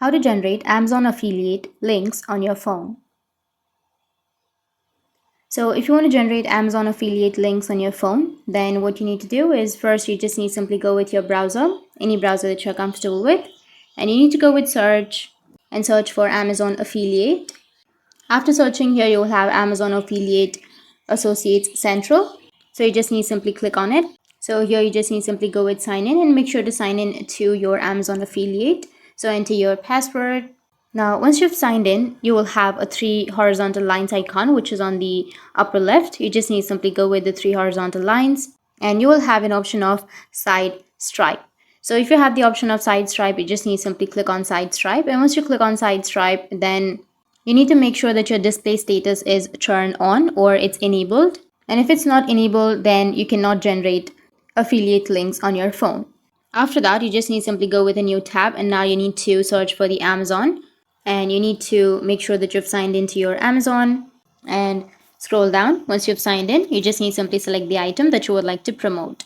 How to generate Amazon affiliate links on your phone. So if you want to generate Amazon affiliate links on your phone, then what you need to do is first you just need to simply go with your browser, any browser that you're comfortable with, and you need to go with search and search for Amazon affiliate. After searching here, you will have Amazon affiliate associates central. So you just need to simply click on it. So here you just need to simply go with sign in and make sure to sign in to your Amazon affiliate. So enter your password. Now, once you've signed in, you will have a 3 horizontal lines icon, which is on the upper left. You just need to simply go with the 3 horizontal lines and you will have an option of side stripe. So if you have the option of side stripe, you just need to simply click on side stripe. And once you click on side stripe, then you need to make sure that your display status is turned on or it's enabled. And if it's not enabled, then you cannot generate affiliate links on your phone. After that, you just need to simply go with a new tab and now you need to search for the Amazon and you need to make sure that you've signed into your Amazon and scroll down. Once you've signed in, you just need to simply select the item that you would like to promote.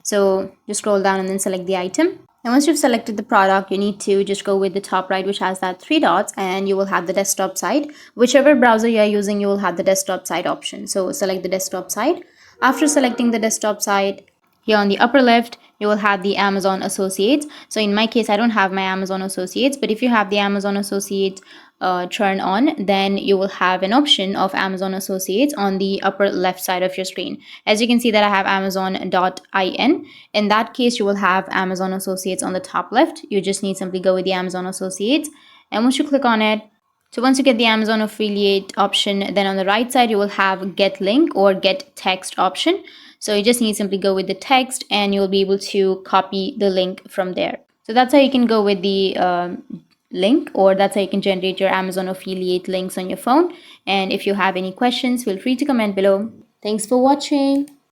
So just scroll down and then select the item. And once you've selected the product, you need to just go with the top right, which has that 3 dots, and you will have the desktop side. Whichever browser you are using, you will have the desktop side option. So select the desktop side. After selecting the desktop side, here on the upper left, you will have the Amazon Associates. So in my case, I don't have my Amazon Associates, but if you have the Amazon Associates turned on, then you will have an option of Amazon Associates on the upper left side of your screen. As you can see that I have Amazon.in. In that case, you will have Amazon Associates on the top left. You just need to simply go with the Amazon Associates. And once you click on it, so once you get the Amazon affiliate option, then on the right side, you will have get link or get text option. So you just need to simply go with the text and you'll be able to copy the link from there. So that's how you can go with the link, or that's how you can generate your Amazon affiliate links on your phone. And if you have any questions, feel free to comment below. Thanks for watching.